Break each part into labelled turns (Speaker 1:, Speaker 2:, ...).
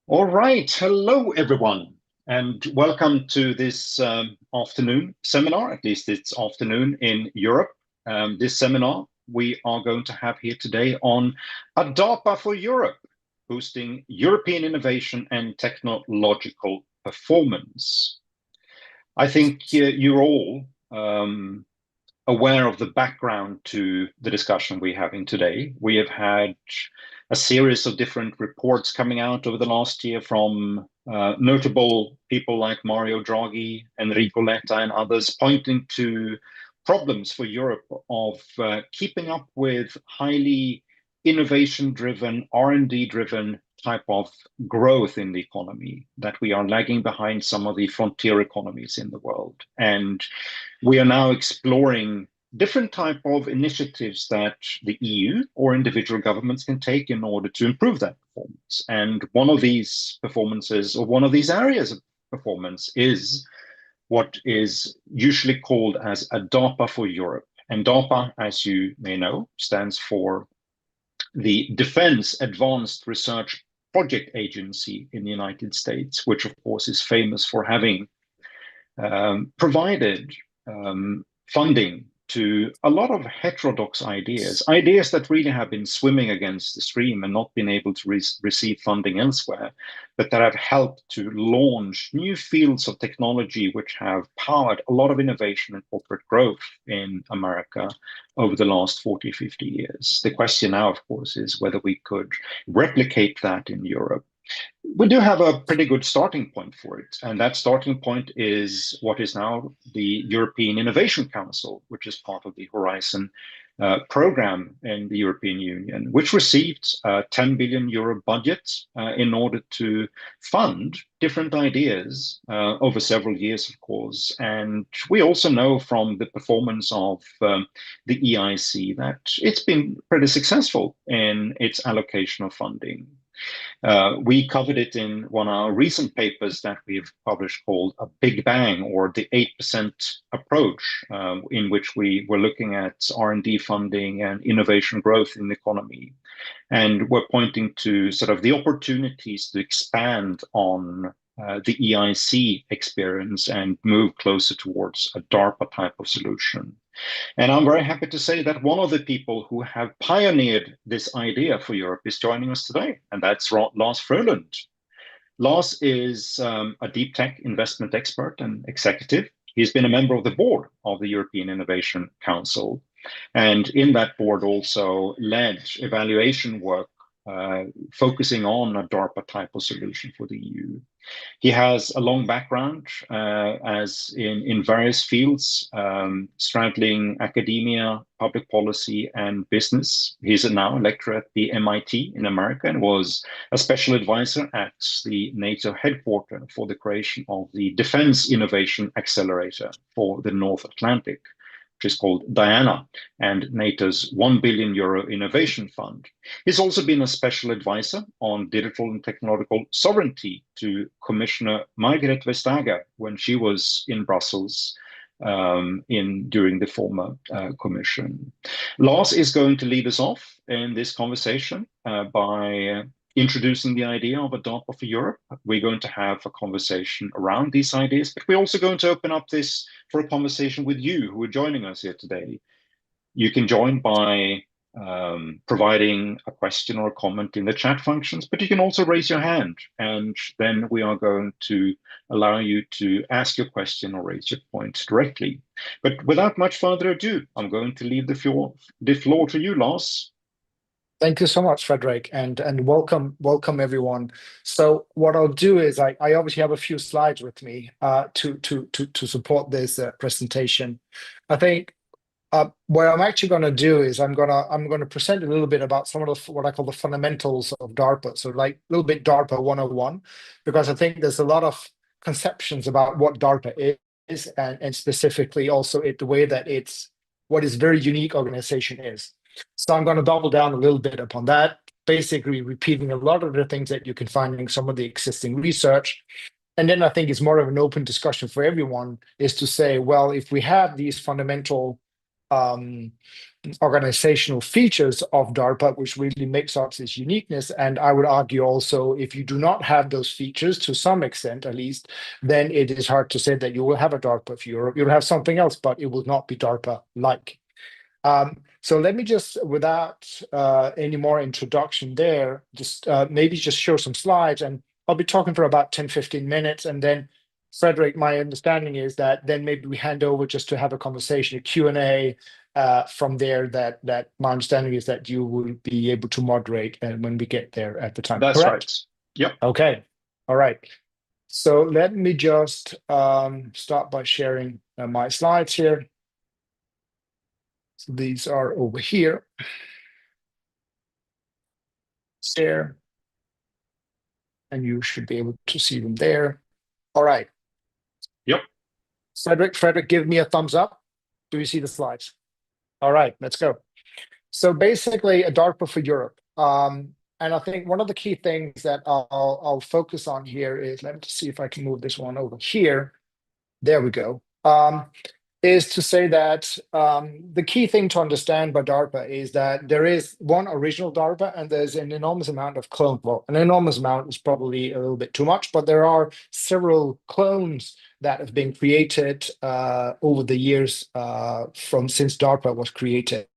Speaker 1: All right. Hello, everyone, and welcome to this afternoon seminar. At least it's afternoon in Europe. This seminar we are going to have here today on a DARPA for Europe, boosting European innovation and technological performance. I think you're all aware of the background to the discussion we're having today. We have had a series of different reports coming out over the last year from notable people like Mario Draghi, Enrico Letta, and others, pointing to problems for Europe of keeping up with highly innovation-driven, R&D-driven type of growth in the economy, that we are lagging behind some of the frontier economies in the world. And we are now exploring different type of initiatives that the EU or individual governments can take in order to improve that performance. And one of these performances, or one of these areas of performance, is what is usually called as a DARPA for Europe. And DARPA, as you may know, stands for the Defense Advanced Research Project Agency in the United States, which of course is famous for having provided funding to a lot of heterodox ideas, ideas that really have been swimming against the stream and not been able to receive funding elsewhere, but that have helped to launch new fields of technology which have powered a lot of innovation and corporate growth in America over the last 40, 50 years. The question now, of course, is whether we could replicate that in Europe. We do have a pretty good starting point for it, and that starting point is what is now the European Innovation Council, which is part of the Horizon program in the European Union, which received a 10 billion euro budget in order to fund different ideas over several years, of course. And we also know from the performance of the EIC that it's been pretty successful in its allocation of funding. We covered it in one of our recent papers that we've published called A Big Bang, or the 8% approach, in which we were looking at R&D funding and innovation growth in the economy. And we're pointing to sort of the opportunities to expand on the EIC experience and move closer towards a DARPA type of solution. And I'm very happy to say that one of the people who have pioneered this idea for Europe is joining us today, and that's Lars Frölund. Lars is a deep tech investment expert and executive. He's been a member of the board of the European Innovation Council, and in that board also led evaluation work focusing on a DARPA type of solution for the EU. He has a long background as in various fields, straddling academia, public policy, and business. He's now a lecturer at the MIT in America and was a special advisor at the NATO headquarters for the creation of the Defense Innovation Accelerator for the North Atlantic, which is called Diana, and NATO's 1 billion euro innovation fund. He's also been a special advisor on digital and technological sovereignty to Commissioner Margrethe Vestager when she was in Brussels during the former commission. Lars is going to lead us off in this conversation by introducing the idea of a DARPA for Europe. We're going to have a conversation around these ideas, but we're also going to open up this for a conversation with you who are joining us here today. You can join by providing a question or a comment in the chat functions, but you can also raise your hand, and then we are going to allow you to ask your question or raise your point directly. But without much further ado, I'm going to leave the floor to you, Lars.
Speaker 2: Thank you so much, Frederick, and welcome everyone. So what I'll do is I obviously have a few slides with me to support this presentation. I think what I'm actually going to do is I'm going to present a little bit about some of what I call the fundamentals of DARPA, so like a little bit DARPA 101, because I think there's a lot of conceptions about what DARPA is, and specifically also the way that what its very unique organization is. So I'm going to double down a little bit upon that, basically repeating a lot of the things that you can find in some of the existing research. And then I think it's more of an open discussion for everyone, is to say, well, if we have these fundamental organizational features of DARPA, which really makes up its uniqueness. And I would argue also, if you do not have those features to some extent, at least, then it is hard to say that you will have a DARPA for Europe. You'll have something else, but it will not be DARPA-like. So let me just, without any more introduction there, just maybe just show some slides, and I'll be talking for about 10, 15 minutes, and then Frederick, my understanding is that then maybe we hand over just to have a conversation, a Q&A from there, that my understanding is that you will be able to moderate when we get there at the time.
Speaker 1: That's
Speaker 2: Correct?
Speaker 1: right. Yep.
Speaker 2: Okay. All right. So let me just start by sharing my slides here. So these are over here. Share. And you should be able to see them there. All right.
Speaker 1: Yep.
Speaker 2: Frederick, give me a thumbs up. Do you see the slides? All right, let's go. So basically, a DARPA for Europe. And I think one of the key things that I'll focus on here is, let me just see if I can move this one over here. There we go. Is to say that the key thing to understand by DARPA is that there is one original DARPA and there's an enormous amount of clones. Well, an enormous amount is probably a little bit too much, but there are several clones that have been created over the years since DARPA was created.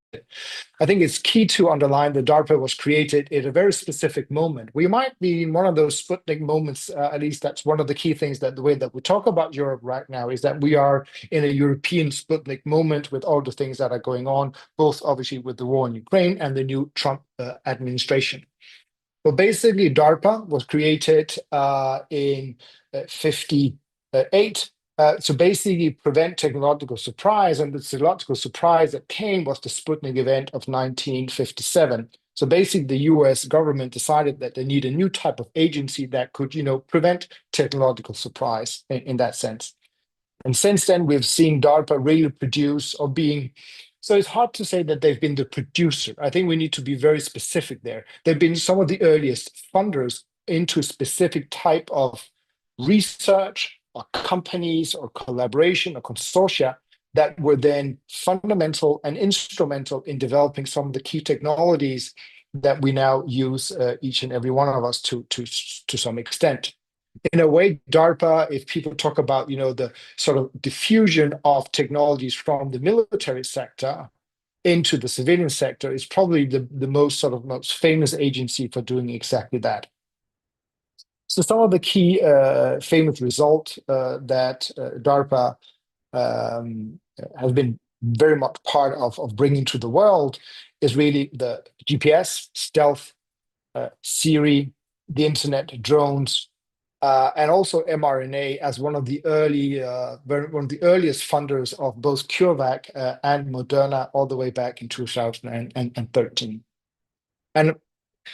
Speaker 2: I think it's key to underline that DARPA was created at a very specific moment. We might be in one of those Sputnik moments, at least that's one of the key things, that the way that we talk about Europe right now is that we are in a European Sputnik moment with all the things that are going on, both obviously with the war in Ukraine and the new Trump administration. Well, basically, DARPA was created in 58. To basically prevent technological surprise, and the technological surprise that came was the Sputnik event of 1957. So basically, the US government decided that they need a new type of agency that could, prevent technological surprise in that sense. And since then, we've seen DARPA really produce or being, so it's hard to say that they've been the producer. I think we need to be very specific there. They've been some of the earliest funders into a specific type of research or companies or collaboration or consortia that were then fundamental and instrumental in developing some of the key technologies that we now use, each and every one of us, to some extent. In a way, DARPA, if people talk about the sort of diffusion of technologies from the military sector into the civilian sector, is probably the most famous agency for doing exactly that. So some of the key famous results that DARPA has been very much part of bringing to the world is really the GPS, stealth, Siri, the internet, drones, and also mRNA as one of the earliest funders of both CureVac and Moderna, all the way back in 2013. And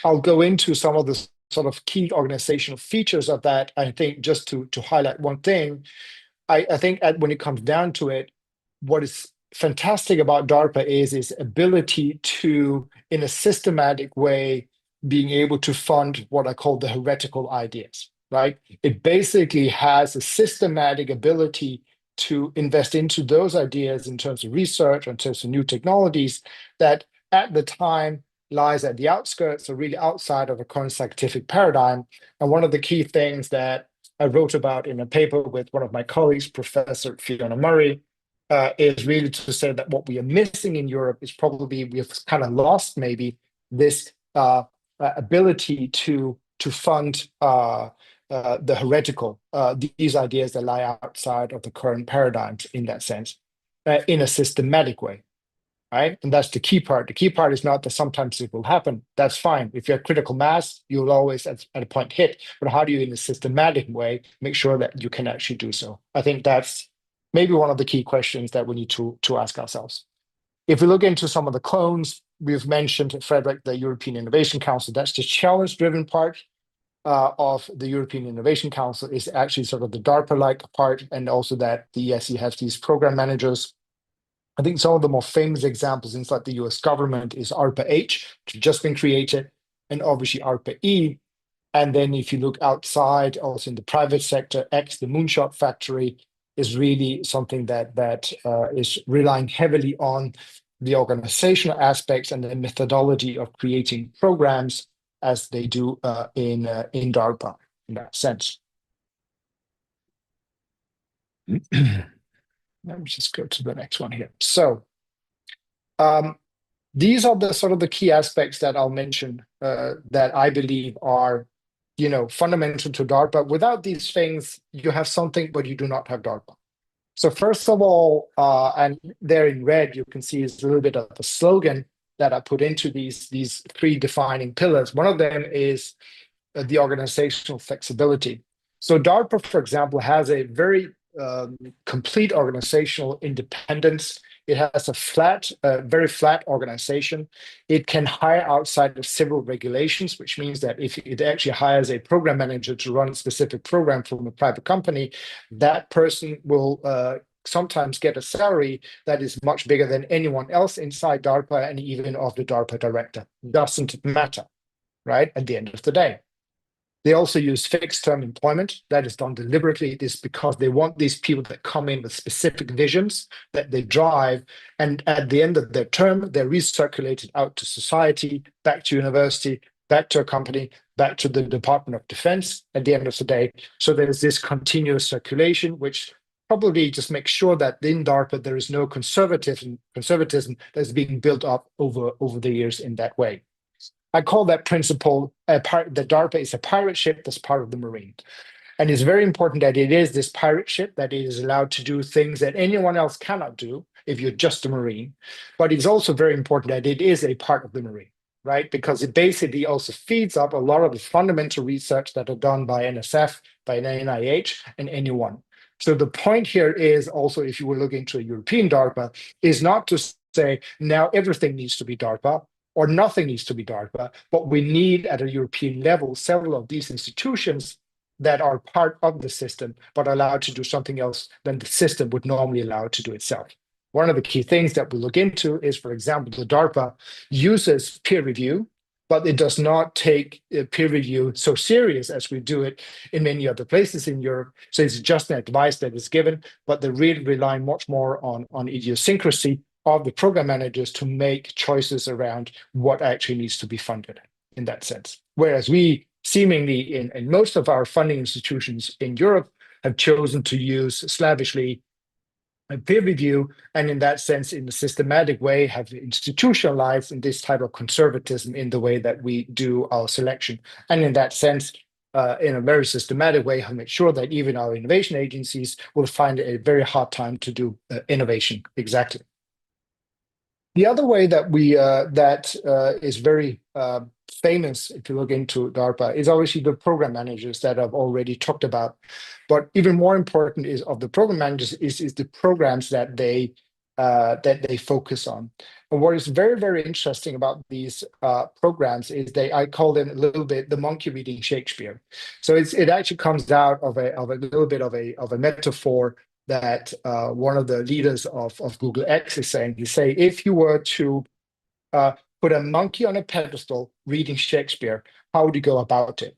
Speaker 2: I'll go into some of the sort of key organizational features of that. I think just to highlight one thing, I think when it comes down to it, what is fantastic about DARPA is its ability to, in a systematic way, being able to fund what I call the heretical ideas, right? It basically has a systematic ability to invest into those ideas in terms of research, in terms of new technologies that at the time lies at the outskirts or really outside of a current scientific paradigm. And one of the key things that I wrote about in a paper with one of my colleagues, Professor Fiona Murray, is really to say that what we are missing in Europe is probably we've kind of lost maybe this ability to fund the heretical, these ideas that lie outside of the current paradigms in that sense, in a systematic way. Right? And that's the key part. The key part is not that sometimes it will happen. That's fine. If you're critical mass, you'll always at a point hit. But how do you, in a systematic way, make sure that you can actually do so? I think that's maybe one of the key questions that we need to ask ourselves. If we look into some of the clones, we've mentioned, Frederick, the European Innovation Council. That's the challenge-driven part of the European Innovation Council, is actually sort of the DARPA-like part, and also that the ESE has these program managers. I think some of the more famous examples inside the US government is ARPA-H, which has just been created, and obviously ARPA-E. And then if you look outside, also in the private sector, X, the Moonshot Factory, is really something that is relying heavily on the organizational aspects and the methodology of creating programs as they do in DARPA in that sense. Let me just go to the next one here. So these are the sort of the key aspects that I'll mention that I believe are, fundamental to DARPA. Without these things, you have something, but you do not have DARPA. So first of all, and there in red, you can see is a little bit of a slogan that I put into these three defining pillars. One of them is the organizational flexibility. So DARPA, for example, has a very complete organizational independence. It has a very flat organization. It can hire outside of civil regulations, which means that if it actually hires a program manager to run a specific program from a private company, that person will sometimes get a salary that is much bigger than anyone else inside DARPA and even of the DARPA director. Doesn't matter, right? At the end of the day. They also use fixed-term employment. That is done deliberately. It is because they want these people that come in with specific visions that they drive, and at the end of their term, they're recirculated out to society, back to university, back to a company, back to the Department of Defense at the end of the day. So there's this continuous circulation, which probably just makes sure that in DARPA there is no conservatism that's being built up over the years in that way. I call that principle that DARPA is a pirate ship that's part of the Marine. And it's very important that it is this pirate ship that it is allowed to do things that anyone else cannot do if you're just a Marine. But it's also very important that it is a part of the Marine, right? Because it basically also feeds up a lot of the fundamental research that are done by NSF, by NIH, and anyone. So the point here is also, if you were looking to a European DARPA, is not to say now everything needs to be DARPA, or nothing needs to be DARPA, but we need at a European level several of these institutions that are part of the system, but are allowed to do something else than the system would normally allow it to do itself. One of the key things that we look into is, for example, the DARPA uses peer review, but it does not take peer review so serious as we do it in many other places in Europe. So it's just an advice that is given, but they really rely much more on idiosyncrasy of the program managers to make choices around what actually needs to be funded in that sense. Whereas we seemingly in most of our funding institutions in Europe have chosen to use slavishly a peer review, and in that sense, in a systematic way, have institutionalized in this type of conservatism in the way that we do our selection. And in that sense, in a very systematic way, have made sure that even our innovation agencies will find it a very hard time to do innovation. Exactly. The other way that we is very famous, if you look into DARPA, is obviously the program managers that I've already talked about. But even more important is of the program managers is the programs that they focus on. And what is very, very interesting about these programs is I call them a little bit the monkey reading Shakespeare. So it actually comes out of a little bit of a metaphor that one of the leaders of Google X is saying. He say, if you were to put a monkey on a pedestal reading Shakespeare, how would you go about it?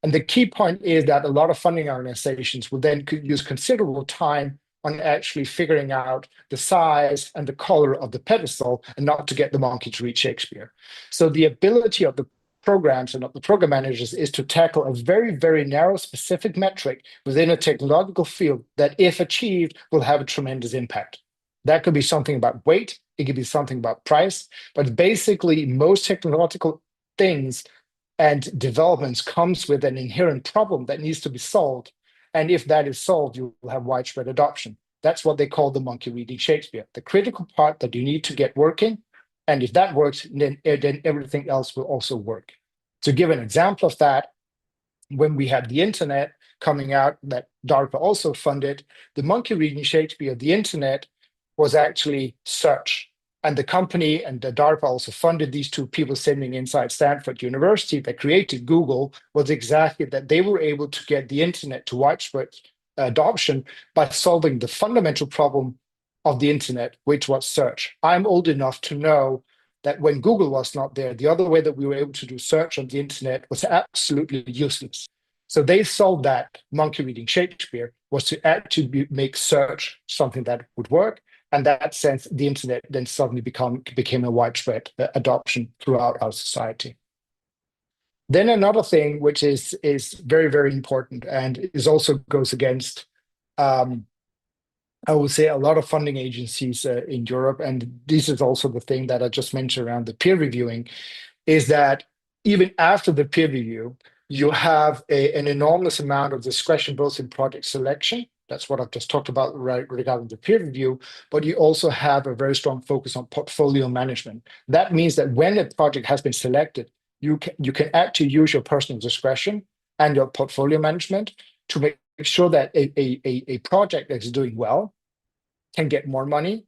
Speaker 2: And the key point is that a lot of funding organizations will then use considerable time on actually figuring out the size and the color of the pedestal and not to get the monkey to read Shakespeare. So the ability of the programs and of the program managers is to tackle a very, very narrow specific metric within a technological field that, if achieved, will have a tremendous impact. That could be something about weight, it could be something about price, but basically most technological things and developments comes with an inherent problem that needs to be solved. And if that is solved, you will have widespread adoption. That's what they call the monkey reading Shakespeare, the critical part that you need to get working. And if that works, then everything else will also work. To give an example of that, when we had the internet coming out that DARPA also funded, the monkey reading Shakespeare of the internet was actually search. And the company and the DARPA also funded these two people sitting inside Stanford University that created Google, was exactly that they were able to get the internet to widespread adoption by solving the fundamental problem of the internet, which was search. I'm old enough to know that when Google was not there, the other way that we were able to do search on the internet was absolutely useless. So they solved that monkey reading Shakespeare was to actually make search something that would work. And that sense, the internet then suddenly became a widespread adoption throughout our society. Then another thing, which is very, very important and is also goes against, I would say, a lot of funding agencies in Europe, and this is also the thing that I just mentioned around the peer reviewing, is that even after the peer review, you have an enormous amount of discretion both in project selection. That's what I've just talked about regarding the peer review, but you also have a very strong focus on portfolio management. That means that when a project has been selected, you can actually use your personal discretion and your portfolio management to make sure that a project that is doing well can get more money,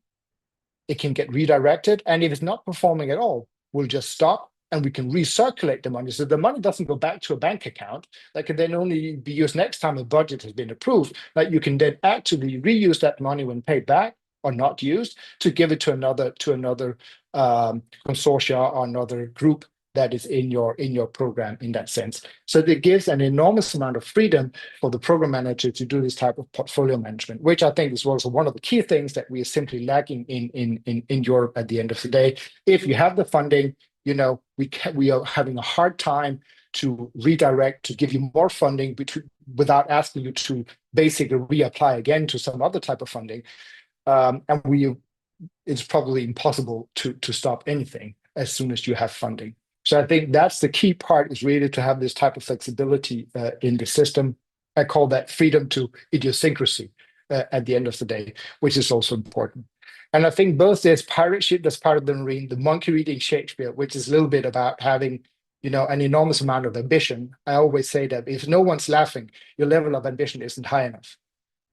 Speaker 2: it can get redirected, and if it's not performing at all, we'll just stop and we can recirculate the money. So the money doesn't go back to a bank account that can then only be used next time a budget has been approved. Like you can then actually reuse that money when paid back or not used to give it to another consortia or another group that is in your program in that sense. So it gives an enormous amount of freedom for the program manager to do this type of portfolio management, which I think is also one of the key things that we are simply lacking in Europe at the end of the day. If you have the funding, we are having a hard time to redirect, to give you more funding without asking you to basically reapply again to some other type of funding. It's probably impossible to stop anything as soon as you have funding. So I think that's the key part, is really to have this type of flexibility in the system. I call that freedom to idiosyncrasy at the end of the day, which is also important. And I think both there's pirate ship that's part of the marine, the monkey reading Shakespeare, which is a little bit about having, an enormous amount of ambition. I always say that if no one's laughing, your level of ambition isn't high enough.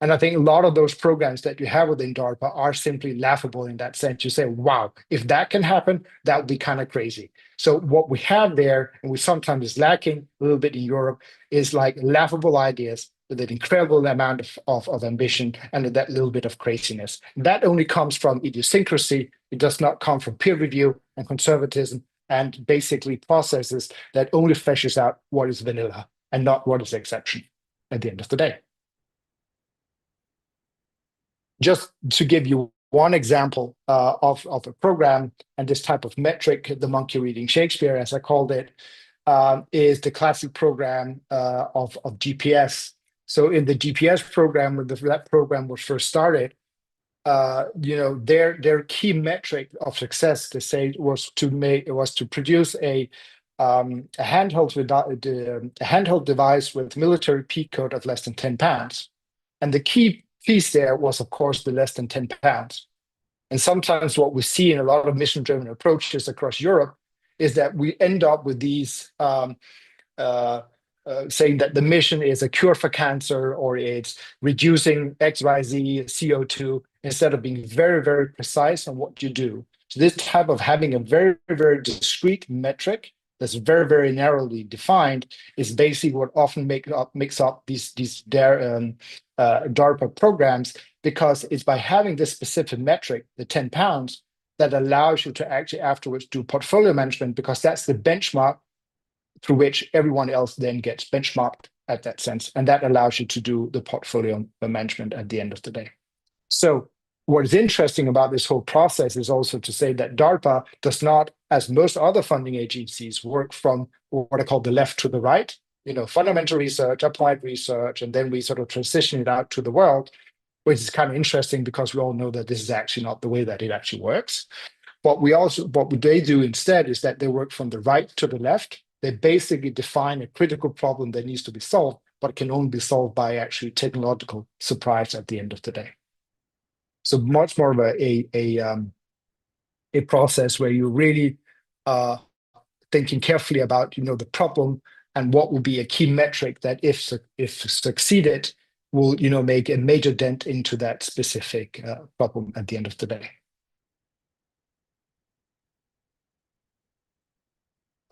Speaker 2: And I think a lot of those programs that you have within DARPA are simply laughable in that sense. You say, wow, if that can happen, that would be kind of crazy. So what we have there, and we sometimes is lacking a little bit in Europe, is like laughable ideas with an incredible amount of ambition and that little bit of craziness. That only comes from idiosyncrasy. It does not come from peer review and conservatism and basically processes that only fleshes out what is vanilla and not what is exception at the end of the day. Just to give you one example of a program and this type of metric, the monkey reading Shakespeare, as I called it, is the classic program of GPS. So in the GPS program, when that program was first started, their key metric of success, they say, was to produce a handheld device with military peak code of less than 10 pounds. And the key piece there was, of course, the less than 10 pounds. And sometimes what we see in a lot of mission-driven approaches across Europe is that we end up with these saying that the mission is a cure for cancer or it's reducing XYZ CO2 instead of being very, very precise on what you do. So this type of having a very, very discrete metric that's very, very narrowly defined is basically what often makes up these DARPA programs, because it's by having this specific metric, the 10 pounds, that allows you to actually afterwards do portfolio management, because that's the benchmark through which everyone else then gets benchmarked at that sense. And that allows you to do the portfolio management at the end of the day. So what is interesting about this whole process is also to say that DARPA does not, as most other funding agencies, work from what I call the left to the right, fundamental research, applied research, and then we sort of transition it out to the world, which is kind of interesting because we all know that this is actually not the way that it actually works. What they do instead is that they work from the right to the left. They basically define a critical problem that needs to be solved, but can only be solved by actually technological surprise at the end of the day. So much more of a process where you're really thinking carefully about the problem and what will be a key metric that if succeeded will make a major dent into that specific problem at the end of the day.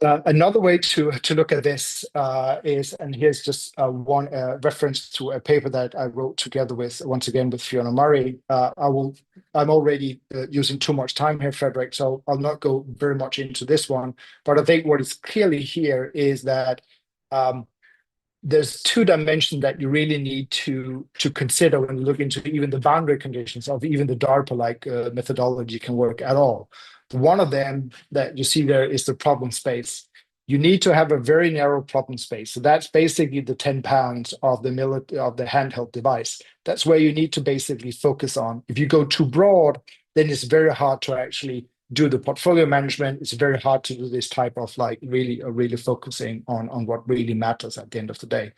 Speaker 2: Another way to look at this is, and here's just one reference to a paper that I wrote together once again with Fiona Murray. I'm already using too much time here, Frederick, so I'll not go very much into this one. But I think what is clearly here is that there's two dimensions that you really need to consider when you look into even the boundary conditions of even the DARPA-like methodology can work at all. One of them that you see there is the problem space. You need to have a very narrow problem space. So that's basically the 10 pounds of the handheld device. That's where you need to basically focus on. If you go too broad, then it's very hard to actually do the portfolio management. It's very hard to do this type of like really focusing on what really matters at the end of the day.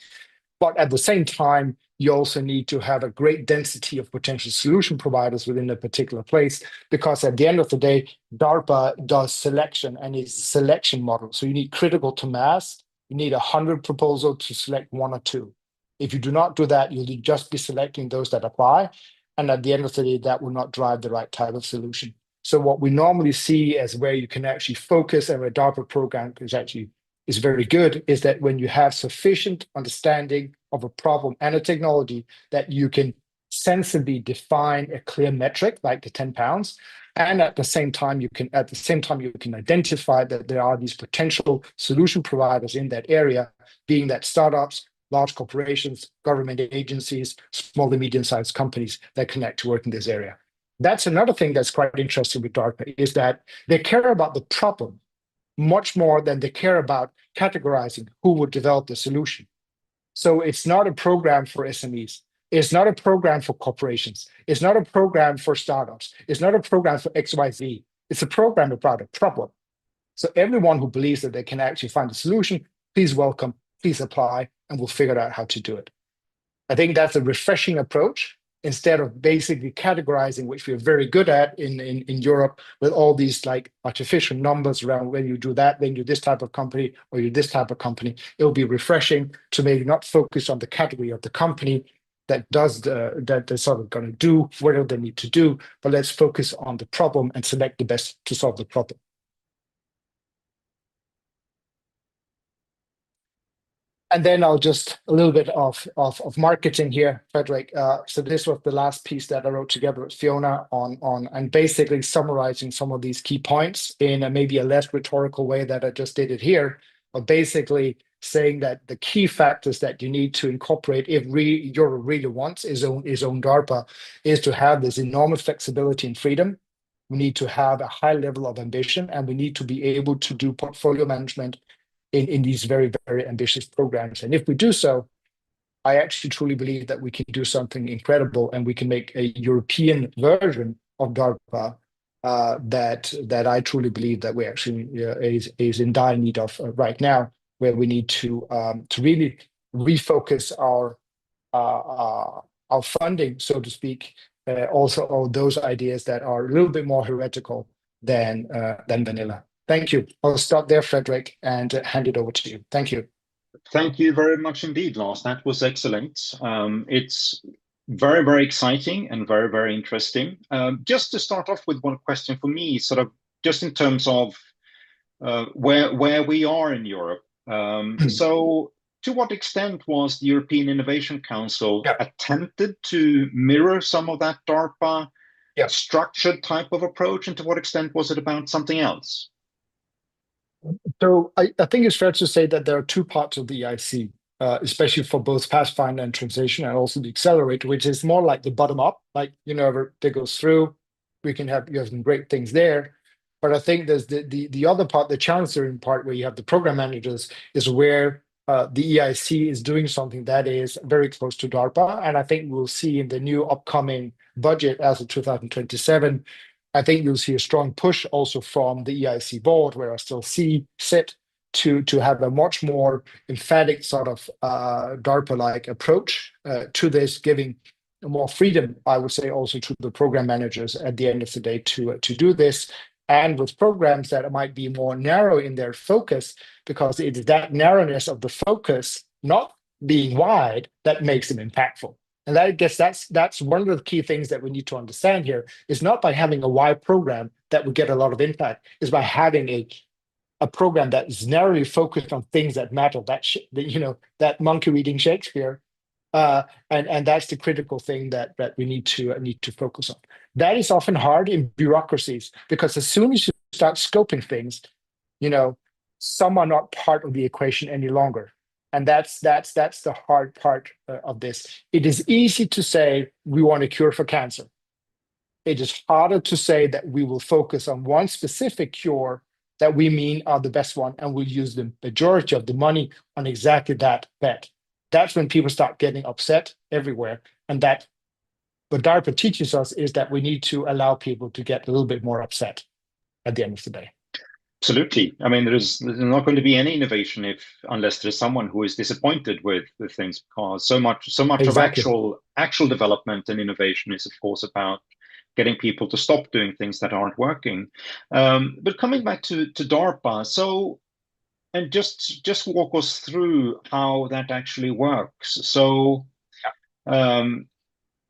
Speaker 2: But at the same time, you also need to have a great density of potential solution providers within a particular place, because at the end of the day, DARPA does selection and it's a selection model. So you need critical to mass. You need 100 proposals to select one or two. If you do not do that, you'll just be selecting those that apply. And at the end of the day, that will not drive the right type of solution. So what we normally see as where you can actually focus, and where DARPA program is very good, is that when you have sufficient understanding of a problem and a technology, that you can sensibly define a clear metric like the 10 pounds, and at the same time you can identify that there are these potential solution providers in that area, being that startups, large corporations, government agencies, small and medium-sized companies that connect to work in this area. That's another thing that's quite interesting with DARPA, is that they care about the problem much more than they care about categorizing who would develop the solution. So it's not a program for SMEs. It's not a program for corporations. It's not a program for startups. It's not a program for XYZ. It's a program about a problem. So everyone who believes that they can actually find a solution, please welcome, please apply, and we'll figure out how to do it. I think that's a refreshing approach, instead of basically categorizing, which we're very good at in Europe, with all these like artificial numbers around when you do that, then you're this type of company or you're this type of company. It'll be refreshing to maybe not focus on the category of the company that they're sort of going to do whatever they need to do, but let's focus on the problem and select the best to solve the problem. And then I'll just a little bit of marketing here, Frederick. So this was the last piece that I wrote together with Fiona on and basically summarizing some of these key points in maybe a less rhetorical way that I just did it here, but basically saying that the key factors that you need to incorporate if Europe really wants its own DARPA is to have this enormous flexibility and freedom. We need to have a high level of ambition, and we need to be able to do portfolio management in these very, very ambitious programs. And if we do so, I actually truly believe that we can do something incredible, and we can make a European version of DARPA that I truly believe that we actually is in dire need of right now, where we need to really refocus our funding, so to speak, also on those ideas that are a little bit more heretical than vanilla. Thank you. I'll stop there, Frederick, and hand it over to you. Thank you.
Speaker 1: Thank you very much indeed, Lars. That was excellent. It's very, very exciting and very, very interesting. Just to start off with one question for me, sort of just in terms of where we are in Europe. So to what extent was the European Innovation Council attempted to mirror some of that DARPA structured type of approach, and to what extent was it about something else?
Speaker 2: So I think it's fair to say that there are two parts of the EIC, especially for both Pathfinder and Translation, and also the Accelerator, which is more like the bottom up, like, that goes through, you have some great things there. But I think there's the other part, the chancellor part, where you have the program managers, is where the EIC is doing something that is very close to DARPA. And I think we'll see in the new upcoming budget as of 2027, I think you'll see a strong push also from the EIC board, where I still sit to have a much more emphatic sort of DARPA-like approach to this, giving more freedom, I would say, also to the program managers at the end of the day to do this. And with programs that might be more narrow in their focus, because it is that narrowness of the focus, not being wide, that makes them impactful. And I guess that's one of the key things that we need to understand here, is not by having a wide program that would get a lot of impact, is by having a program that is narrowly focused on things that matter, that monkey reading Shakespeare. And that's the critical thing that we need to focus on. That is often hard in bureaucracies, because as soon as you start scoping things, some are not part of the equation any longer. And that's the hard part of this. It is easy to say we want a cure for cancer. It is harder to say that we will focus on one specific cure that we mean are the best one, and we'll use the majority of the money on exactly that bet. That's when people start getting upset everywhere. And that what DARPA teaches us is that we need to allow people to get a little bit more upset at the end of the day.
Speaker 1: Absolutely. I mean, there's not going to be any innovation unless there's someone who is disappointed with things, because so much of
Speaker 2: Exactly.
Speaker 1: actual development and innovation is, of course, about getting people to stop doing things that aren't working. But coming back to DARPA, so and just walk us through how that actually works. So,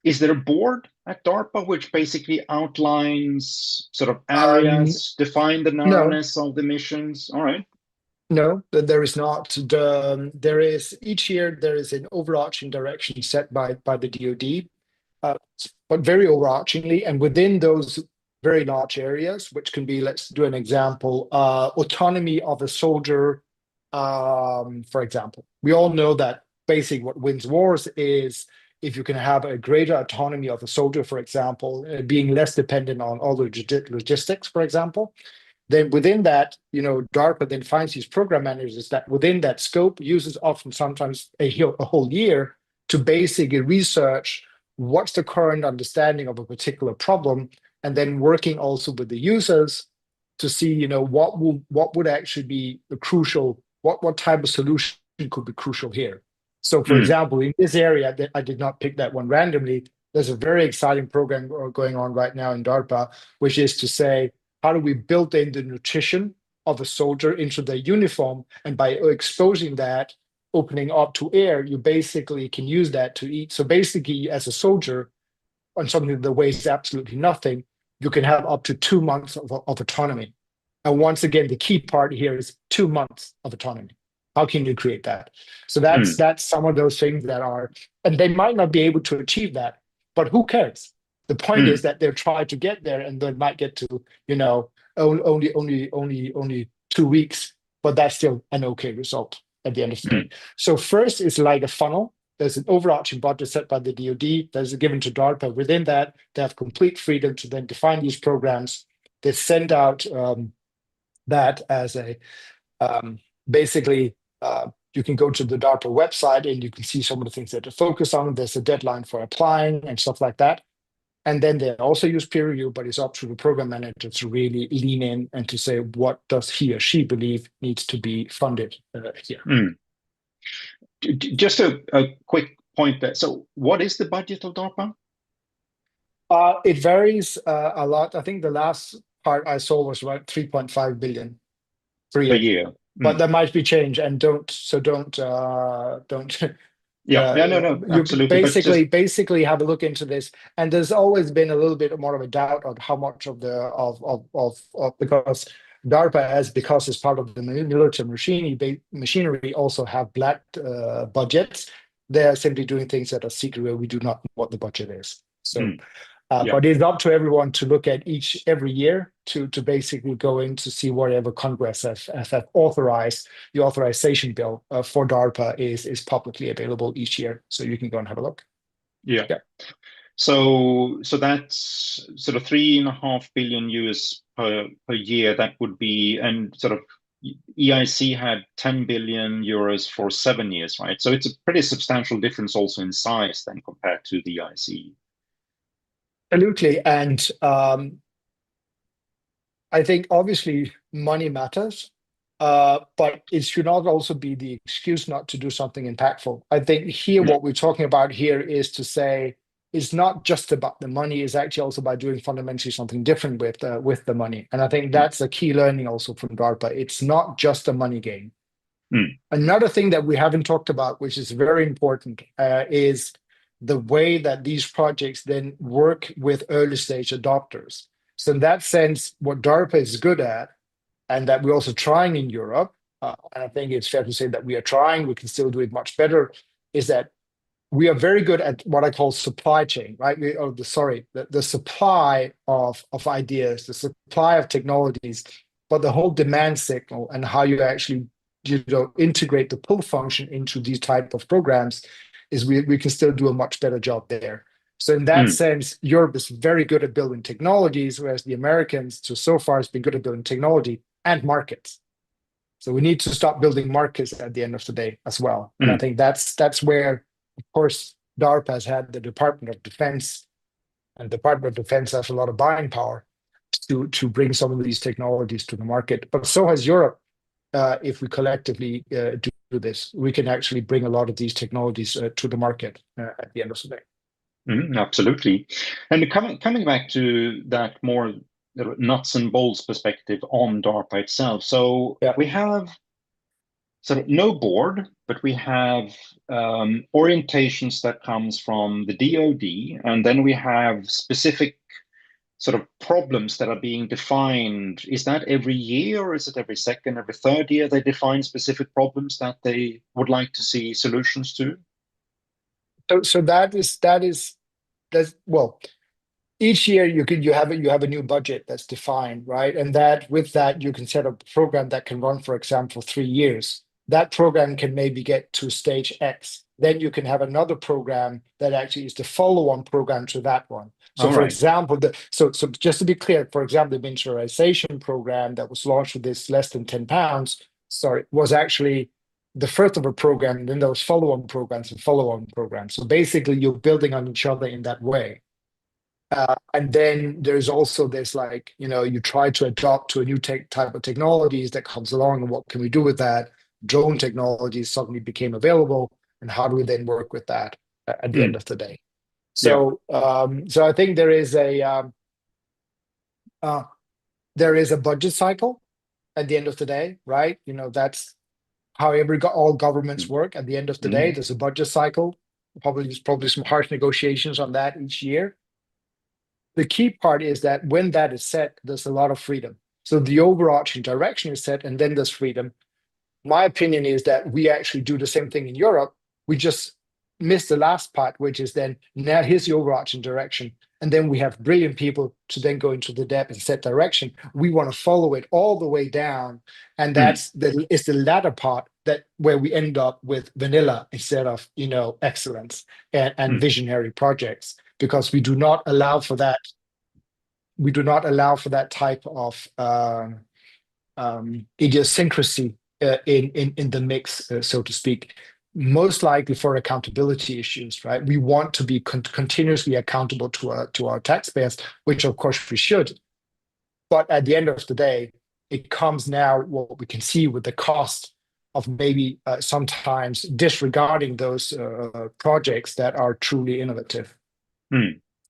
Speaker 1: is there a board at DARPA which basically outlines sort of areas, define the
Speaker 2: No,
Speaker 1: narrowness of the missions? All right.
Speaker 2: no, there is not. There is each year there is an overarching direction set by the DoD, but very overarchingly, and within those very large areas, which can be, let's do an example, autonomy of a soldier, for example. We all know that basically what wins wars is if you can have a greater autonomy of a soldier, for example, being less dependent on all the logistics, for example. Then within that, DARPA then finds these program managers that within that scope uses often sometimes a whole year to basically research what's the current understanding of a particular problem, and then working also with the users to see, what would actually be the crucial, what type of solution could be crucial here. So, for example, in this area, that I did not pick that one randomly. There's a very exciting program going on right now in DARPA, which is to say, how do we build in the nutrition of a soldier into their uniform? And by exposing that, opening up to air, you basically can use that to eat. So basically, as a soldier, on something that weighs absolutely nothing, you can have up to 2 months of autonomy. And once again, the key part here is 2 months of autonomy. How can you create that? So that's some of those things that are, and they might not be able to achieve that, but who cares? The point is that they're trying to get there, and they might get to, only 2 weeks, but that's still an okay result at the end of the day. So first is like a funnel. There's an overarching budget set by the DoD that's given to DARPA. Within that, they have complete freedom to then define these programs. They send out that as a basically. You can go to the DARPA website and you can see some of the things that they focus on. There's a deadline for applying and stuff like that. And then they also use peer review, but it's up to the program manager to really lean in and to say, what does he or she believe needs to be funded here?
Speaker 1: Just a quick point there. So what is the budget of DARPA?
Speaker 2: It varies a lot. I think the last part I saw was about 3.5 billion per year. But that might be changed, and don't.
Speaker 1: No,
Speaker 2: You
Speaker 1: absolutely.
Speaker 2: basically have a look into this, and there's always been a little bit more of a doubt on how much of because DARPA, because it's part of the military machinery, also have black budgets. They're simply doing things that are secret where we do not know what the budget is. So. But it's up to everyone to look at every year to basically go in to see whatever Congress has authorized. The authorization bill for DARPA is publicly available each year, so you can go and have a look.
Speaker 1: Yeah. So that's sort of 3.5 billion US per year. That would be, and sort of EIC had 10 billion euros for 7 years, right? So it's a pretty substantial difference also in size then compared to the EIC.
Speaker 2: Absolutely. And I think obviously money matters, but it should not also be the excuse not to do something impactful. I think here, what we're talking about here is to say it's not just about the money, it's actually also by doing fundamentally something different with the money. And I think that's a key learning also from DARPA. It's not just a money game. Another thing that we haven't talked about, which is very important, is the way that these projects then work with early stage adopters. So in that sense, what DARPA is good at, and that we're also trying in Europe, and I think it's fair to say that we are trying, we can still do it much better, is that we are very good at what I call supply chain, right? The supply of ideas, the supply of technologies, but the whole demand signal and how you actually integrate the pull function into these type of programs, is we can still do a much better job there. So in that sense, Europe is very good at building technologies, whereas the Americans, so far, has been good at building technology and markets. So we need to stop building markets at the end of the day as well. And I think that's where, of course, DARPA has had the Department of Defense, and the Department of Defense has a lot of buying power to bring some of these technologies to the market. But so has Europe. If we collectively do this, we can actually bring a lot of these technologies to the market at the end of the day.
Speaker 1: Absolutely. And coming back to that more nuts and bolts perspective on DARPA itself. So we have sort of no board, but we have orientations that comes from the DoD, and then we have specific sort of problems that are being defined. Is that every year, or is it every second, every third year they define specific problems that they would like to see solutions to?
Speaker 2: So that's well, each year you have a new budget that's defined, right? And with that you can set up a program that can run, for example, 3 years. That program can maybe get to stage X. Then you can have another program that actually is the follow-on program to that one. So, for example, so just to be clear, for example, the miniaturization program that was launched with this less than £10, was actually the first of a program, and then there was follow-on programs and follow-on programs. So basically, you're building on each other in that way. And then there's also this, like, you try to adopt to a new type of technologies that comes along, and what can we do with that? Drone technologies suddenly became available, and how do we then work with that at the end of the day? So, so I think there is a budget cycle at the end of the day, right? That's how all governments work. At the end of the day, there's a budget cycle. There's probably some harsh negotiations on that each year. The key part is that when that is set, there's a lot of freedom. So the overarching direction is set, and then there's freedom. My opinion is that we actually do the same thing in Europe. We just miss the last part, which is then, now here's the overarching direction. And then we have brilliant people to then go into the depth and set direction. We want to follow it all the way down. And it's the latter part where we end up with vanilla instead of, excellence and visionary projects, because we do not allow for that. We do not allow for that type of idiosyncrasy in the mix, so to speak. Most likely for accountability issues, right? We want to be continuously accountable to our taxpayers, which of course we should. But at the end of the day, it comes now what we can see with the cost of maybe sometimes disregarding those projects that are truly innovative.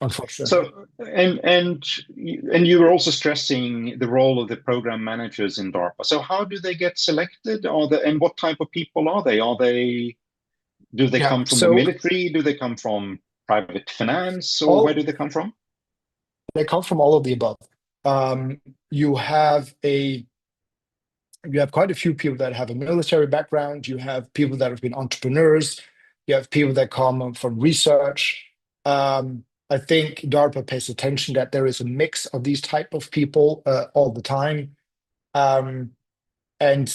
Speaker 2: Unfortunately.
Speaker 1: So, and you were also stressing the role of the program managers in DARPA. So how do they get selected? And what type of people are they? Do they come from the military? Do they come from private finance? Or where do they come from?
Speaker 2: They come from all of the above. You have quite a few people that have a military background. You have people that have been entrepreneurs. You have people that come from research. I think DARPA pays attention that there is a mix of these type of people all the time. And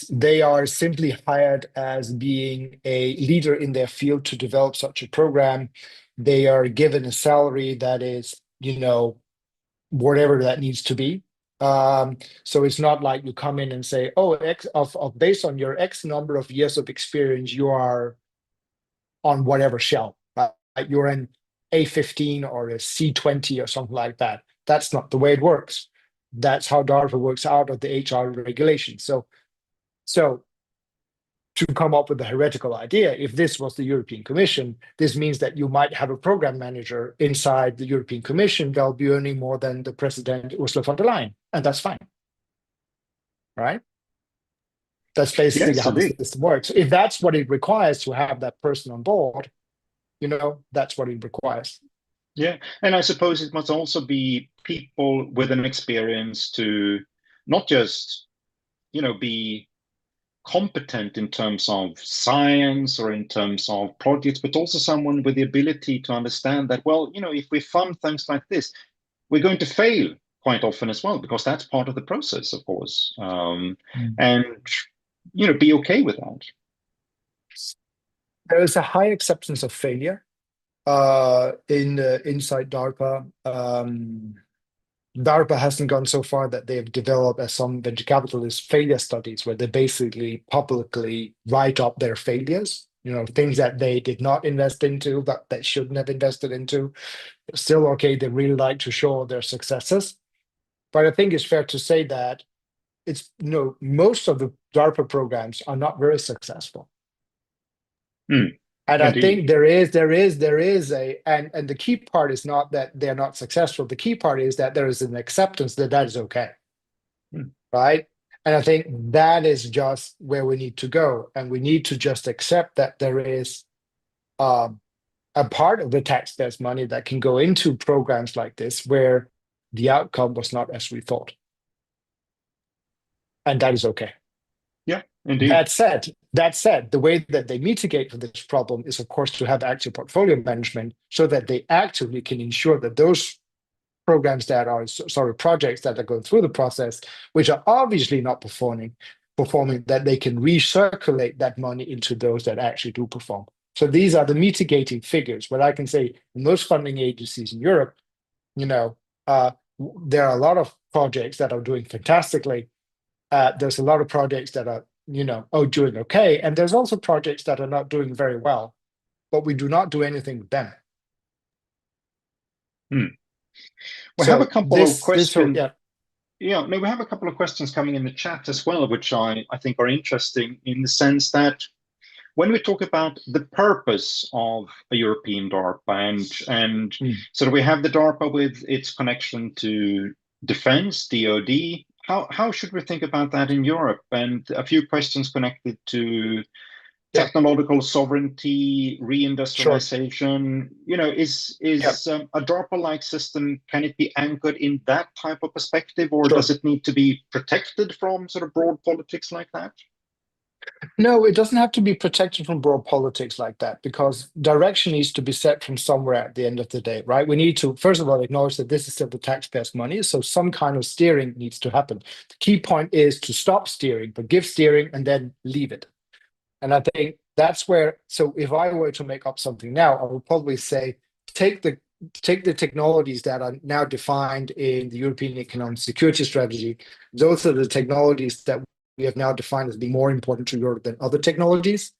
Speaker 2: they are simply hired as being a leader in their field to develop such a program. They are given a salary that is, whatever that needs to be. So it's not like you come in and say, oh, based on your X number of years of experience, you are on whatever shell, right? You're in A15 or a C20 or something like that. That's not the way it works. That's how DARPA works out of the HR regulations. So to come up with a heretical idea, if this was the European Commission, this means that you might have a program manager inside the European Commission that'll be earning more than the president, Ursula von der Leyen, and that's fine, right? That's basically how the system works. If that's what it requires to have that person on board, that's what it requires.
Speaker 1: Yeah, and I suppose it must also be people with an experience to not just, be competent in terms of science or in terms of projects, but also someone with the ability to understand that, well, if we fund things like this, we're going to fail quite often as well, because that's part of the process, of course. And be okay with that?
Speaker 2: There is a high acceptance of failure inside DARPA. DARPA hasn't gone so far that they have developed, as some venture capitalists, failure studies where they basically publicly write up their failures, things that they did not invest into, that they shouldn't have invested into. Still, okay, they really like to show their successes. But I think it's fair to say that most of the DARPA programs are not very successful.
Speaker 1: Mm,
Speaker 2: And I
Speaker 1: indeed.
Speaker 2: think and the key part is not that they're not successful. The key part is that there is an acceptance that that is okay, right? And I think that is just where we need to go. And we need to just accept that there is a part of the taxpayers' money that can go into programs like this where the outcome was not as we thought. And that is okay.
Speaker 1: Yeah, indeed.
Speaker 2: That said, the way that they mitigate for this problem is, of course, to have active portfolio management so that they actively can ensure that those projects that are going through the process, which are obviously not performing, that they can recirculate that money into those that actually do perform. So these are the mitigating figures. What I can say, most funding agencies in Europe, there are a lot of projects that are doing fantastically. There's a lot of projects that are doing okay, and there's also projects that are not doing very well, but we do not do anything with them.
Speaker 1: We have a couple of questions. No, we have a couple of questions coming in the chat as well, which I think are interesting in the sense that when we talk about the purpose of a European DARPA, and so we have the DARPA with its connection to defense, DoD. How should we think about that in Europe? And a few questions connected to technological sovereignty, reindustrialization. Is a DARPA-like system, can it be anchored in that type of perspective, or does it need to be protected from sort of broad politics like that?
Speaker 2: No, it doesn't have to be protected from broad politics like that, because direction needs to be set from somewhere at the end of the day, right? We need to, first of all, acknowledge that this is still the taxpayers' money, so some kind of steering needs to happen. The key point is to stop steering, but give steering and then leave it. And I think that's where, so if I were to make up something now, I would probably say, take the technologies that are now defined in the European Economic Security Strategy. Those are the technologies that we have now defined as being more important to Europe than other technologies.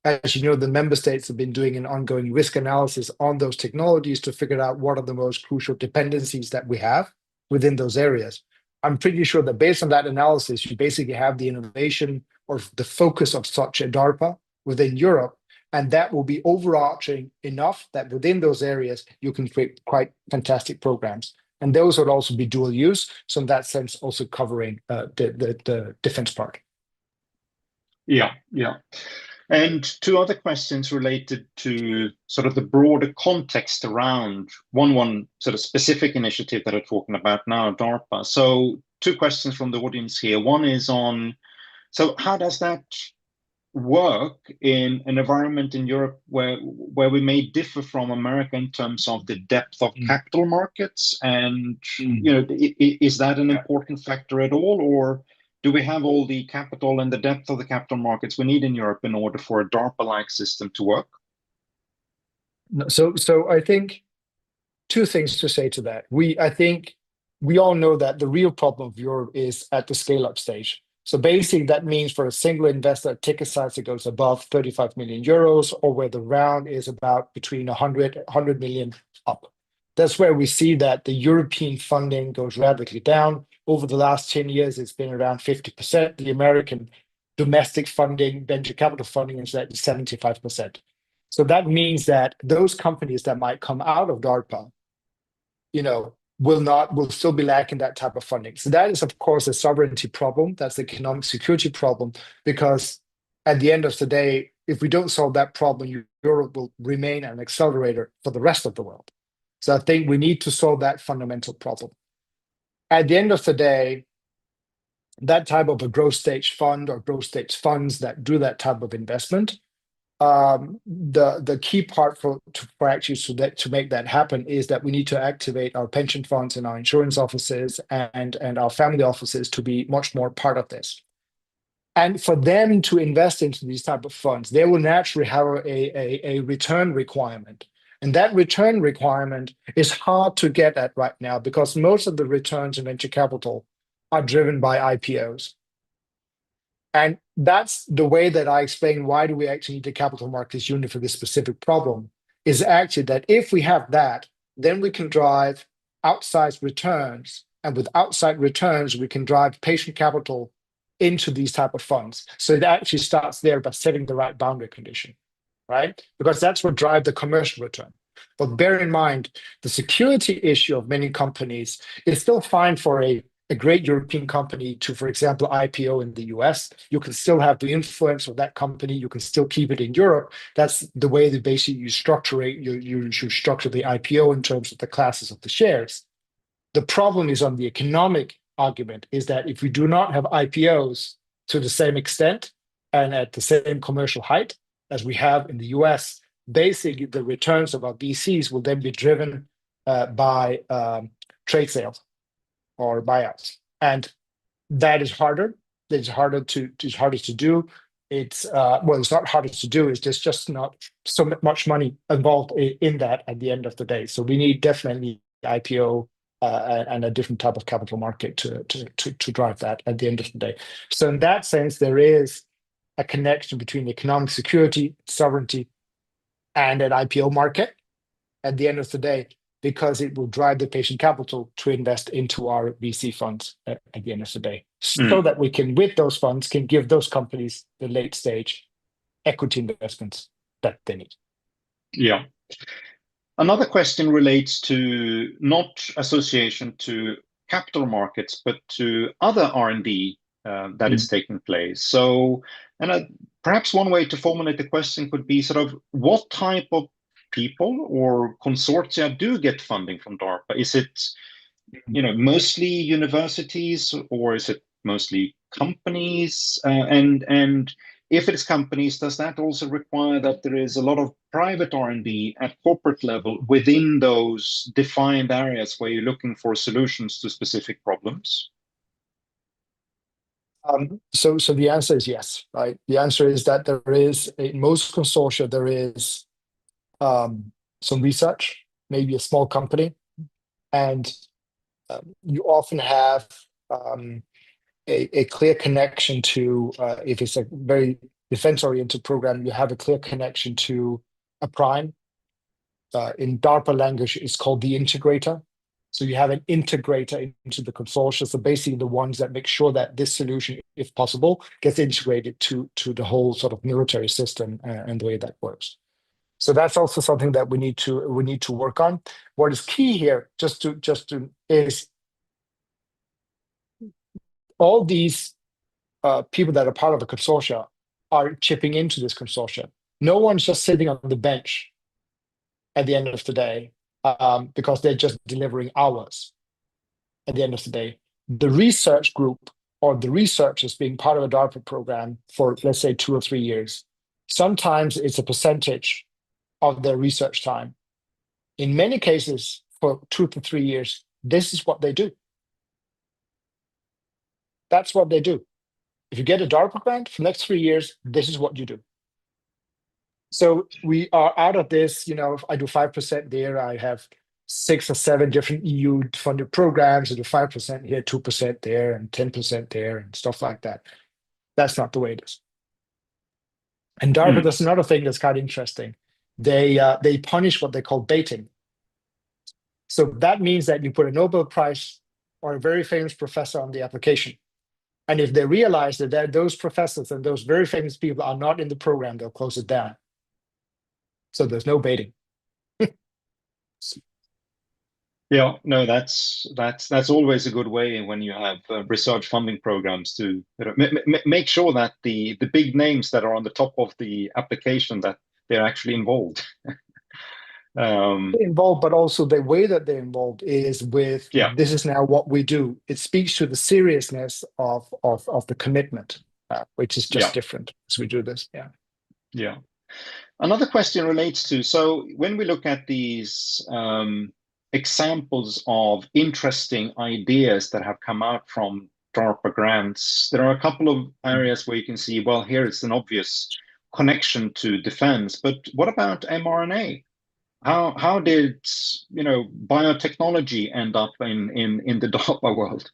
Speaker 2: As you know, the member states have been doing an ongoing risk analysis on those technologies to figure out what are the most crucial dependencies that we have within those areas. I'm pretty sure that based on that analysis, you basically have the innovation or the focus of such a DARPA within Europe, and that will be overarching enough that within those areas, you can create quite fantastic programs. And those would also be dual use. So in that sense, also covering the defense part.
Speaker 1: Yeah. And two other questions related to sort of the broader context around one sort of specific initiative that I'm talking about now, DARPA. So two questions from the audience here. One is on, so how does that work in an environment in Europe where we may differ from America in terms of the depth of capital markets, and is that an important factor at all, or do we have all the capital and the depth of the capital markets we need in Europe in order for a DARPA-like system to work?
Speaker 2: So I think two things to say to that. I think we all know that the real problem of Europe is at the scale-up stage. So basically, that means for a single investor, ticket size that goes above 35 million euros, or where the round is about between 100 million up. That's where we see that the European funding goes radically down. Over the last 10 years, it's been around 50%. The American domestic funding, venture capital funding, is at 75%. So that means that those companies that might come out of DARPA, will still be lacking that type of funding. So that is, of course, a sovereignty problem. That's the economic security problem, because at the end of the day, if we don't solve that problem, Europe will remain an accelerator for the rest of the world. So I think we need to solve that fundamental problem. At the end of the day, that type of a growth stage fund or growth stage funds that do that type of investment, the key part for actually to make that happen is that we need to activate our pension funds and our insurance offices and our family offices to be much more part of this. And for them to invest into these type of funds, they will naturally have a return requirement. And that return requirement is hard to get at right now because most of the returns in venture capital are driven by IPOs. And that's the way that I explain why do we actually need the capital markets unit for this specific problem, is actually that if we have that, then we can drive outsized returns. And with outside returns, we can drive patient capital into these type of funds. So it actually starts there by setting the right boundary condition, right? Because that's what drives the commercial return. But bear in mind, the security issue of many companies is still fine for a great European company to, for example, IPO in the US. You can still have the influence of that company. You can still keep it in Europe. That's the way that basically you structure it. You should structure the IPO in terms of the classes of the shares. The problem is on the economic argument is that if we do not have IPOs to the same extent and at the same commercial height as we have in the US, basically the returns of our VCs will then be driven by trade sales or buyouts, and that is harder. It's harder to do. It's it's not harder to do. It's just not so much money involved in that at the end of the day. So we need definitely IPO and a different type of capital market to drive that at the end of the day. So in that sense, there is a connection between economic security, sovereignty, and an IPO market at the end of the day, because it will drive the patient capital to invest into our VC funds at the end of the day, so that we can, with those funds, can give those companies the late stage equity investments that they need.
Speaker 1: Yeah. Another question relates to not association to capital markets, but to other R&D that is taking place. So, and perhaps one way to formulate the question could be sort of what type of people or consortia do get funding from DARPA? Is it, mostly universities, or is it mostly companies? And if it's companies, does that also require that there is a lot of private R&D at corporate level within those defined areas where you're looking for solutions to specific problems?
Speaker 2: So the answer is yes, right? The answer is that there is, in most consortia, there is some research, maybe a small company, and you often have a clear connection to, if it's a very defense-oriented program, you have a clear connection to a prime. In DARPA language, it's called the integrator. So you have an integrator into the consortia. So basically the ones that make sure that this solution, if possible, gets integrated to the whole sort of military system and the way that works. So that's also something that we need to work on. What is key here, just to is all these people that are part of the consortia are chipping into this consortia. No one's just sitting on the bench at the end of the day because they're just delivering hours at the end of the day. The research group or the researchers being part of a DARPA program for, let's say, 2 or 3 years, sometimes it's a percentage of their research time. In many cases, for 2 to 3 years, this is what they do. That's what they do. If you get a DARPA grant for the next 3 years, this is what you do. So we are out of this, I do 5% there. I have 6 or 7 different EU funded programs. I do 5% here, 2% there, and 10% there, and stuff like that. That's not the way it is. And DARPA does another thing that's kind of interesting. They punish what they call baiting. So that means that you put a Nobel Prize or a very famous professor on the application. And if they realize that those professors and those very famous people are not in the program, they'll close it down. So there's no baiting.
Speaker 1: Yeah, no, that's always a good way when you have research funding programs to make sure that the big names that are on the top of the application, that they're actually involved.
Speaker 2: Involved, but also the way that they're involved is with, this is now what we do. It speaks to the seriousness of the commitment, which is just different as we do this.
Speaker 1: Yeah. Another question relates to, so when we look at these examples of interesting ideas that have come out from DARPA grants, there are a couple of areas where you can see, well, here it's an obvious connection to defense, but what about mRNA? How did biotechnology end up in the DARPA world?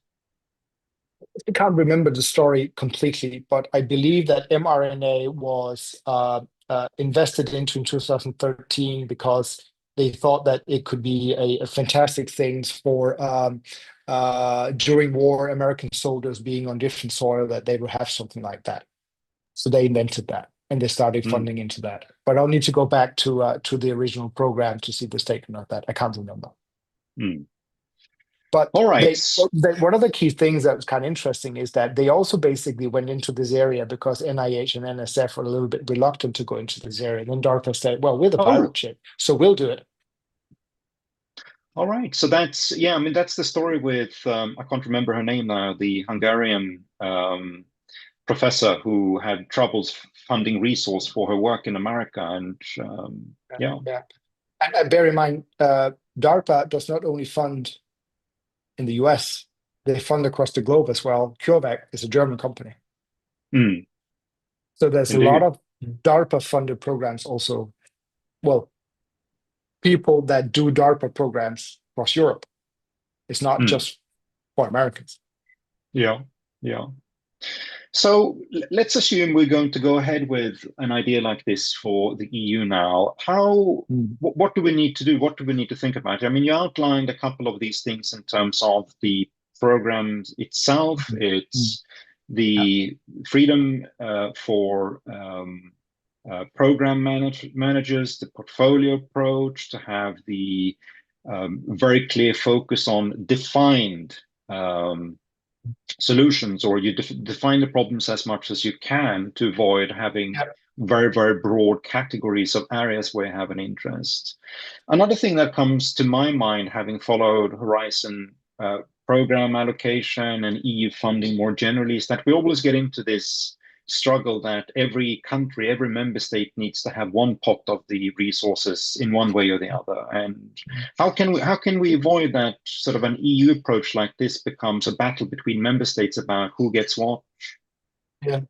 Speaker 2: I can't remember the story completely, but I believe that mRNA was invested into in 2013 because they thought that it could be a fantastic thing for during war, American soldiers being on different soil, that they would have something like that. So they invented that and they started
Speaker 1: Mm,
Speaker 2: funding into that. But I'll need to go back to the original program to see the statement of that. I can't remember.
Speaker 1: mm.
Speaker 2: But
Speaker 1: All right.
Speaker 2: one of the key things that was kind of interesting is that they also basically went into this area because NIH and NSF were a little bit reluctant to go into this area. And then DARPA said, well, we're the
Speaker 1: Oh,
Speaker 2: pirate ship, so we'll do it.
Speaker 1: all right. So that's, yeah, I mean, that's the story with, I can't remember her name now, the Hungarian professor who had troubles funding resource for her work in America. And yeah.
Speaker 2: Yeah. And bear in mind, DARPA does not only fund in the US, they fund across the globe as well. CureVac is a German company.
Speaker 1: Mm,
Speaker 2: So there's a lot
Speaker 1: indeed.
Speaker 2: of DARPA funded programs also. Well, people that do DARPA programs across Europe. It's not
Speaker 1: Mm,
Speaker 2: just for Americans.
Speaker 1: yeah. Yeah. So let's assume we're going to go ahead with an idea like this for the EU now.
Speaker 2: Mm.
Speaker 1: What do we need to do? What do we need to think about? I mean, you outlined a couple of these things in terms of the program itself.
Speaker 2: Mm. Mm.
Speaker 1: It's
Speaker 2: Yeah.
Speaker 1: the freedom for program managers, the portfolio approach, to have the very clear focus on defined solutions, or you define the problems as much as you can to avoid having
Speaker 2: Yeah.
Speaker 1: very, very broad categories of areas where you have an interest. Another thing that comes to my mind, having followed Horizon program allocation and EU funding more generally, is that we always get into this struggle that every country, every member state needs to have one pot of the resources in one way or the other. And how can we avoid that sort of an EU approach like this becomes a battle between member states about who gets what?
Speaker 2: Yeah.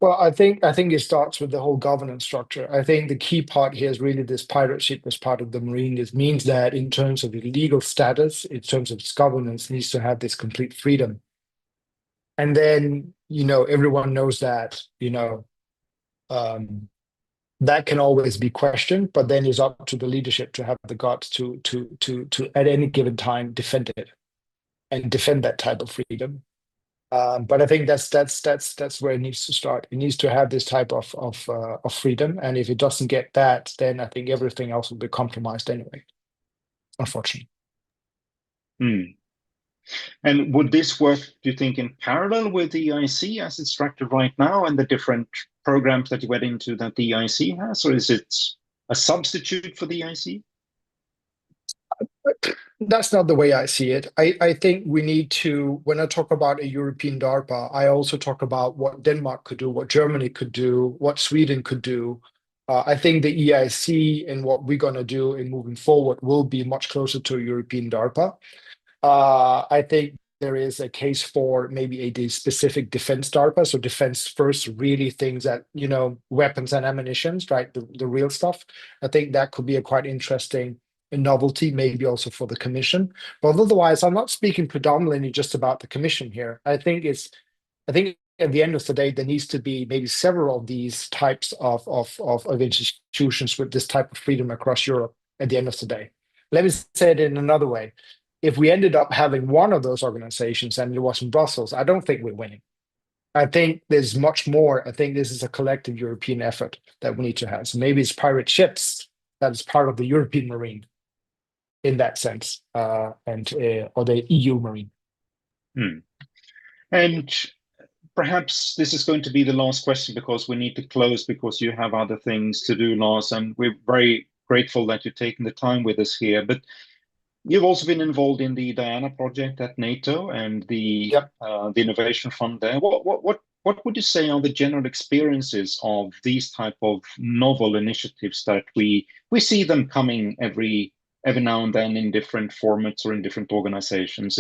Speaker 2: Well, I think it starts with the whole governance structure. I think the key part here is really this pirate ship as part of the marine. This means that in terms of the legal status, in terms of its governance, needs to have this complete freedom. And then, everyone knows that, um, that can always be questioned, but then it's up to the leadership to have the guts to at any given time defend it and defend that type of freedom. But I think that's where it needs to start. It needs to have this type of freedom, and if it doesn't get that, then I think everything else will be compromised anyway. Unfortunately,
Speaker 1: Hmm. And would this work, do you think, in parallel with the EIC as it's structured right now and the different programs that you went into that the EIC has, or is it a substitute for the EIC?
Speaker 2: that's not the way I see it. I think we need to, when I talk about a European DARPA, I also talk about what Denmark could do, what Germany could do, what Sweden could do. I think the EIC and what we're going to do in moving forward will be much closer to a European DARPA. I think there is a case for maybe a specific defense DARPA. So defense first, really things that, weapons and ammunitions, right? The real stuff. I think that could be a quite interesting novelty, maybe also for the commission. But otherwise, I'm not speaking predominantly just about the commission here. I think at the end of the day, there needs to be maybe several of these types of institutions with this type of freedom across Europe at the end of the day. Let me say it in another way. If we ended up having one of those organizations and it was in Brussels, I don't think we're winning. I think there's much more. I think this is a collective European effort that we need to have. So maybe it's pirate ships that is part of the European Marine in that sense, and or the EU Marine.
Speaker 1: Hmm. And perhaps this is going to be the last question because we need to close because you have other things to do, Lars, and we're very grateful that you've taken the time with us here. But you've also been involved in the Diana project at NATO and
Speaker 2: Yep.
Speaker 1: the innovation fund there. What would you say are the general experiences of these type of novel initiatives that we see them coming every now and then in different formats or in different organizations?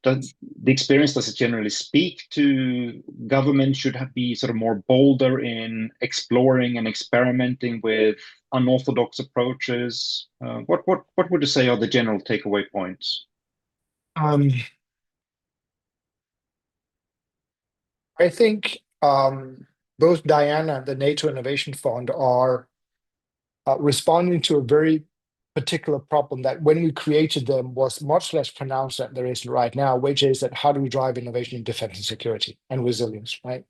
Speaker 1: the experience, does it generally speak to government should be sort of more bolder in exploring and experimenting with unorthodox approaches? What would you say are the general takeaway points?
Speaker 2: I think both Diana and the NATO Innovation Fund are responding to a very particular problem that when we created them was much less pronounced than there is right now, which is that how do we drive innovation in defense and security and resilience, right?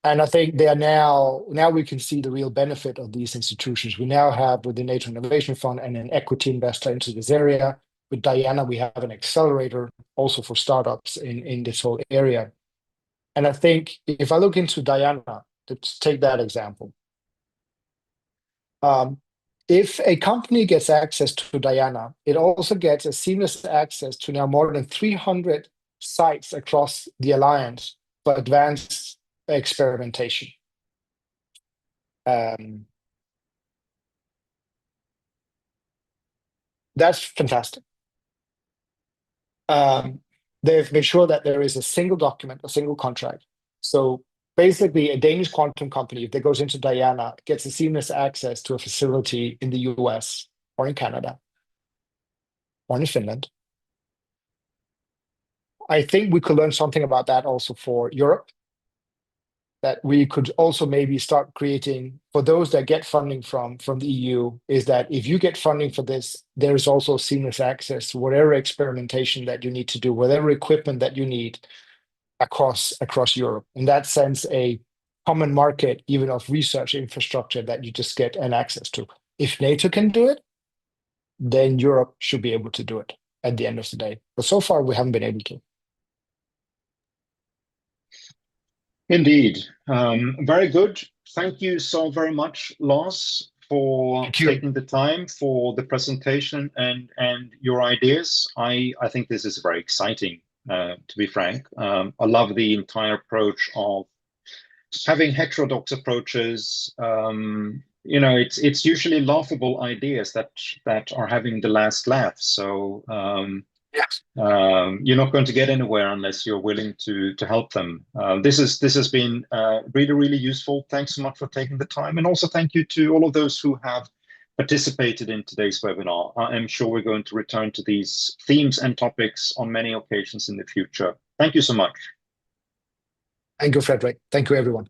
Speaker 2: And I think they are now we can see the real benefit of these institutions. We now have with the NATO Innovation Fund and an equity investor into this area. With Diana, we have an accelerator also for startups in this whole area. And I think if I look into Diana, let's take that example. If a company gets access to Diana, it also gets a seamless access to now more than 300 sites across the alliance for advanced experimentation. That's fantastic. They've made sure that there is a single document, a single contract. So basically, a Danish quantum company, if they goes into Diana, gets a seamless access to a facility in the US or in Canada or in Finland. I think we could learn something about that also for Europe, that we could also maybe start creating for those that get funding from the EU, is that if you get funding for this, there's also seamless access to whatever experimentation that you need to do, whatever equipment that you need across Europe. In that sense, a common market, even of research infrastructure that you just get an access to. If NATO can do it, then Europe should be able to do it at the end of the day. But so far, we haven't been able to.
Speaker 1: Indeed. Very good. Thank you so very much, Lars, for taking the time for the presentation and your ideas. I think this is very exciting, to be frank. I love the entire approach of having heterodox approaches. It's usually laughable ideas that are having the last laugh. So
Speaker 2: yes.
Speaker 1: You're not going to get anywhere unless you're willing to help them. This has been really useful. Thanks so much for taking the time, and also thank you to all of those who have participated in today's webinar. I am sure we're going to return to these themes and topics on many occasions in the future. Thank you so much.
Speaker 2: Thank you, Frederick. Thank you, everyone.